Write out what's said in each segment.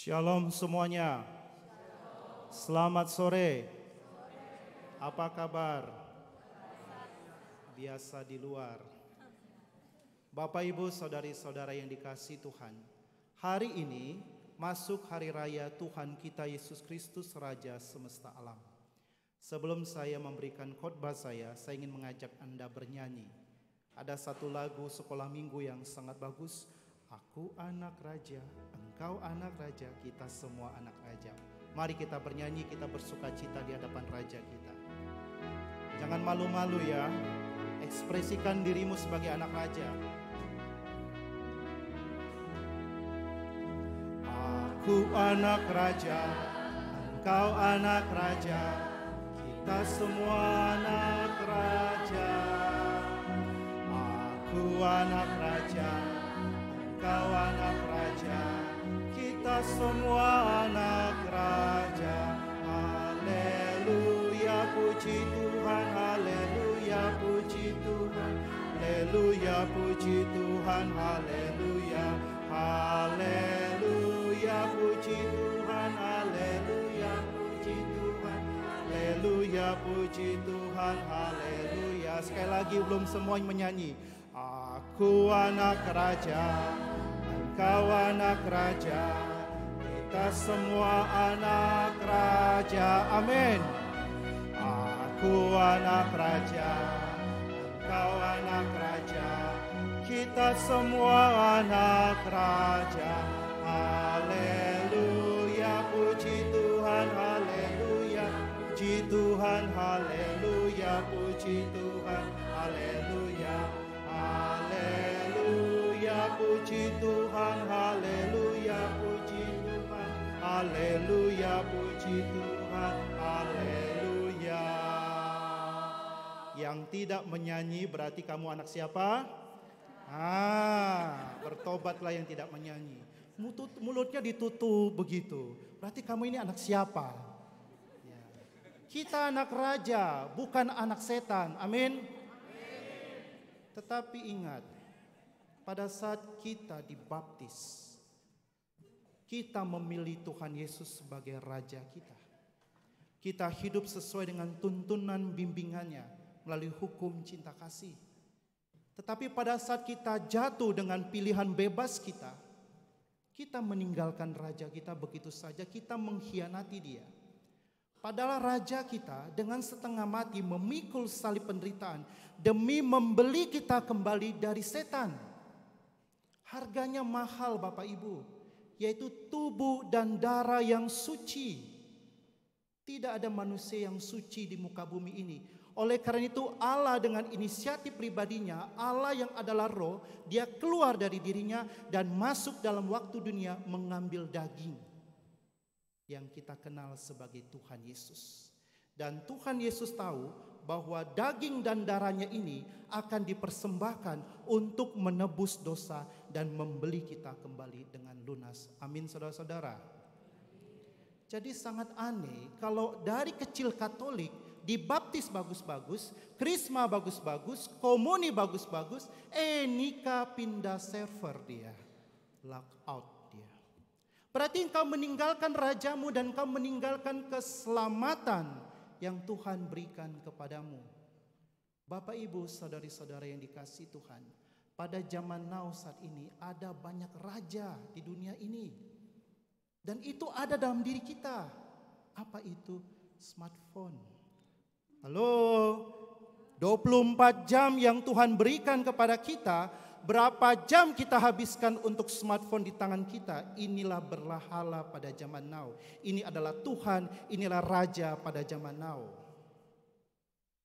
Shalom semuanya. Selamat sore. Apa kabar? Biasa di luar. Bapak Ibu saudari-saudara yang dikasihi Tuhan, hari ini masuk hari raya Tuhan kita Yesus Kristus Raja semesta alam. Sebelum saya memberikan khotbah saya ingin mengajak Anda bernyanyi. Ada satu lagu sekolah minggu yang sangat bagus. Aku anak raja, engkau anak raja, kita semua anak raja. Mari kita bernyanyi, kita bersuka cita di hadapan raja kita. Jangan malu-malu ya, ekspresikan dirimu sebagai anak raja. Aku anak raja, engkau anak raja, kita semua anak raja. Aku anak raja, engkau anak raja, kita semua anak raja. Haleluya, puji Tuhan, haleluya, puji Tuhan, haleluya, puji Tuhan, haleluya, haleluya, puji Tuhan, haleluya, puji Tuhan, haleluya, puji Tuhan, haleluya. Sekali lagi belum semuanya menyanyi. Aku anak raja, engkau anak raja, kita semua anak raja. Amin. Aku anak raja, engkau anak raja, kita semua anak raja. Haleluya, puji Tuhan, haleluya, puji Tuhan, haleluya, puji Tuhan, haleluya. Haleluya, puji Tuhan, haleluya, puji Tuhan, haleluya, puji Tuhan, haleluya. Yang tidak menyanyi berarti kamu anak siapa? Bertobatlah yang tidak menyanyi. Mulutnya ditutup begitu. Berarti kamu ini anak siapa? Ya. Kita anak raja, bukan anak setan. Amin. Tetapi ingat, pada saat kita dibaptis, kita memilih Tuhan Yesus sebagai Raja kita. Kita hidup sesuai dengan tuntunan bimbingannya melalui hukum cinta kasih. Tetapi pada saat kita jatuh dengan pilihan bebas kita meninggalkan Raja kita begitu saja, kita mengkhianati Dia. Padahal Raja kita dengan setengah mati memikul salib penderitaan demi membeli kita kembali dari setan. Harganya mahal Bapak Ibu, yaitu tubuh dan darah yang suci. Tidak ada manusia yang suci di muka bumi ini. Oleh karena itu Allah dengan inisiatif pribadinya, Allah yang adalah roh, Dia keluar dari dirinya dan masuk dalam waktu dunia mengambil daging yang kita kenal sebagai Tuhan Yesus. Dan Tuhan Yesus tahu bahwa daging dan darahnya ini akan dipersembahkan untuk menebus dosa dan membeli kita kembali dengan lunas. Amin saudara-saudara. Jadi sangat aneh kalau dari kecil Katolik dibaptis bagus-bagus, krisma bagus-bagus, komuni bagus-bagus, nikah pindah server dia, lock out. Berarti engkau meninggalkan rajamu dan engkau meninggalkan keselamatan yang Tuhan berikan kepadamu. Bapak Ibu saudari-saudara yang dikasihi Tuhan, pada zaman now saat ini ada banyak raja di dunia ini. Dan itu ada dalam diri kita. Apa itu? Smartphone. Halo, 24 jam yang Tuhan berikan kepada kita, berapa jam kita habiskan untuk smartphone di tangan kita? Inilah berhala pada zaman now. Ini adalah Tuhan, inilah Raja pada zaman now.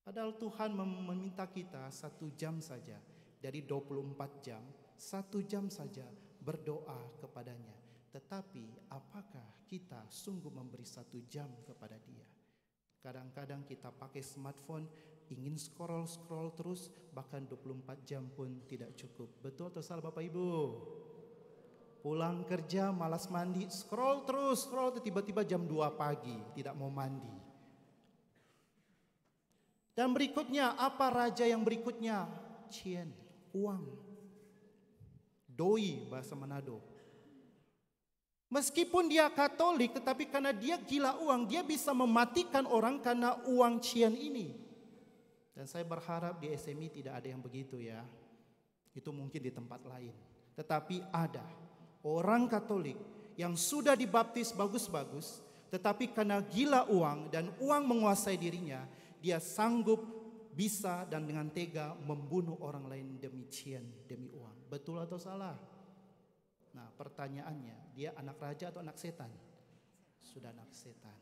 Padahal Tuhan meminta kita 1 jam saja. Dari 24 jam, 1 jam saja berdoa kepadanya. Tetapi apakah kita sungguh memberi 1 jam kepada Dia? Kadang-kadang kita pakai smartphone, ingin scroll terus, bahkan 24 jam pun tidak cukup. Betul atau salah Bapak Ibu? Pulang kerja malas mandi, scroll terus, tiba-tiba jam 2 pagi tidak mau mandi. Dan berikutnya, apa raja yang berikutnya? Cien, uang. Doi bahasa Manado. Meskipun dia Katolik, tetapi karena dia gila uang, dia bisa mematikan orang karena uang cian ini. Dan saya berharap di SMI tidak ada yang begitu ya. Itu mungkin di tempat lain. Tetapi ada orang Katolik yang sudah dibaptis bagus-bagus, tetapi karena gila uang dan uang menguasai dirinya, dia sanggup bisa dan dengan tega membunuh orang lain demi cian, demi uang. Betul atau salah? Nah, pertanyaannya, dia anak raja atau anak setan? Sudah anak setan.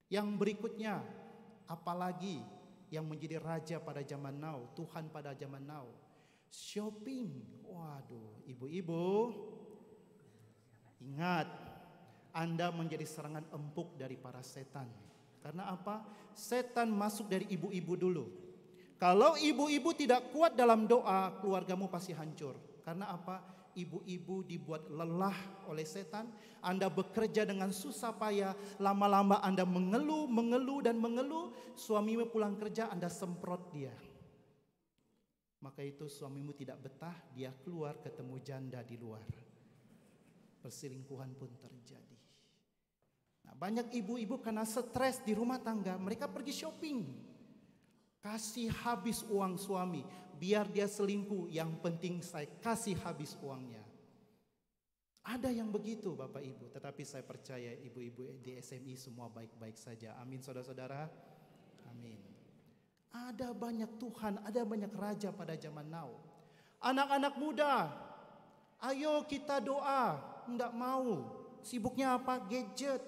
Yang berikutnya, apalagi yang menjadi raja pada zaman now, Tuhan pada zaman now? Shopping. Waduh, ibu-ibu, ingat, Anda menjadi serangan empuk dari para setan. Karena apa? Setan masuk dari ibu-ibu dulu. Kalau ibu-ibu tidak kuat dalam doa, keluargamu pasti hancur. Karena apa? Ibu-ibu dibuat lelah oleh setan. Anda bekerja dengan susah payah. Lama-lama Anda mengeluh, dan mengeluh. Suamimu pulang kerja, Anda semprot dia. Maka itu suamimu tidak betah, dia keluar ketemu janda di luar. Perselingkuhan pun terjadi. Nah, banyak ibu-ibu karena stres di rumah tangga, mereka pergi shopping. Kasih habis uang suami, biar dia selingkuh, yang penting saya kasih habis uangnya. Ada yang begitu Bapak Ibu, tetapi saya percaya ibu-ibu di SMI semua baik-baik saja. Amin saudara-saudara. Amin. Ada banyak Tuhan, ada banyak raja pada zaman now. Anak-anak muda, ayo kita doa. Enggak mau. Sibuknya apa? Gadget.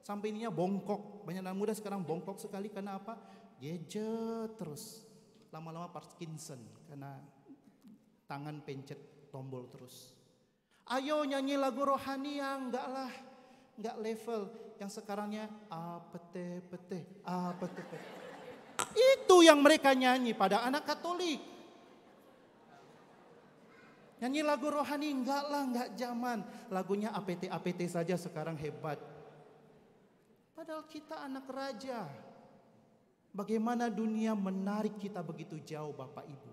Sampai ininya bongkok. Banyak anak muda sekarang bongkok sekali karena apa? Gadget terus. Lama-lama Parkinson karena tangan pencet tombol terus. Ayo nyanyi lagu rohani yang enggak level. Yang sekarangnya apete-pete. Itu yang mereka nyanyi pada anak Katolik. Nyanyi lagu rohani enggak zaman. Lagunya APT saja sekarang hebat. Padahal kita anak raja. Bagaimana dunia menarik kita begitu jauh Bapak Ibu.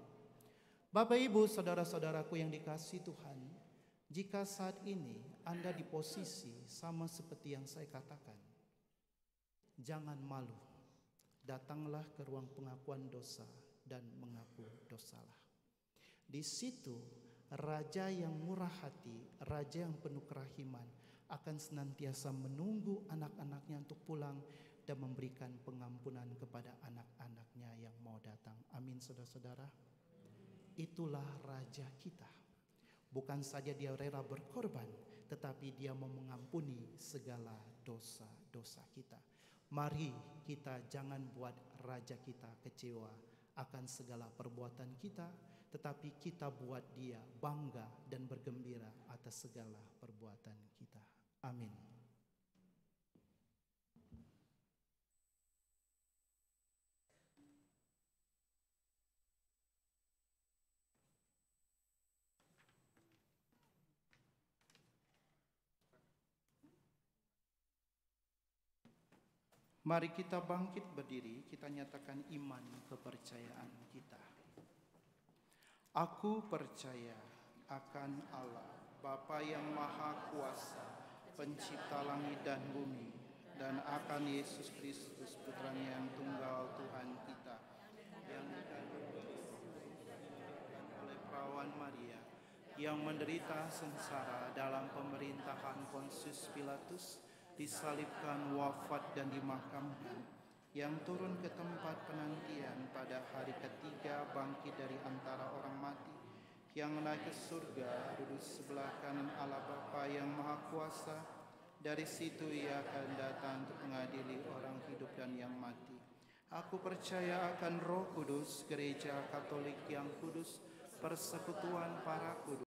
Bapak Ibu, saudara-saudaraku yang dikasihi Tuhan. Jika saat ini Anda di posisi sama seperti yang saya katakan. Jangan malu. Datanglah ke ruang pengakuan dosa dan mengaku dosalah. Di situ raja yang murah hati, raja yang penuh kerahiman akan senantiasa menunggu anak-anaknya untuk pulang dan memberikan pengampunan kepada anak-anaknya yang mau datang. Amin saudara-saudara. Itulah raja kita. Bukan saja dia rela berkorban, tetapi dia mau mengampuni segala dosa-dosa kita. Mari kita jangan buat raja kita kecewa akan segala perbuatan kita, tetapi kita buat dia bangga dan bergembira atas segala perbuatan kita. Amin. Mari kita bangkit berdiri, kita nyatakan iman kepercayaan kita. Aku percaya akan Allah, Bapa yang Maha Kuasa, Pencipta langit dan bumi, dan akan Yesus Kristus, Putranya yang tunggal Tuhan kita, yang dikandung oleh perawan Maria, yang menderita sengsara dalam pemerintahan Pontius Pilatus, disalibkan, wafat dan dimakamkan, yang turun ke tempat penantian pada hari ketiga, bangkit dari antara orang mati, yang naik ke surga, duduk sebelah kanan Allah Bapa yang Maha Kuasa. Dari situ ia akan datang untuk mengadili orang hidup dan yang mati. Aku percaya akan Roh Kudus, Gereja Katolik yang kudus, persekutuan para kudus,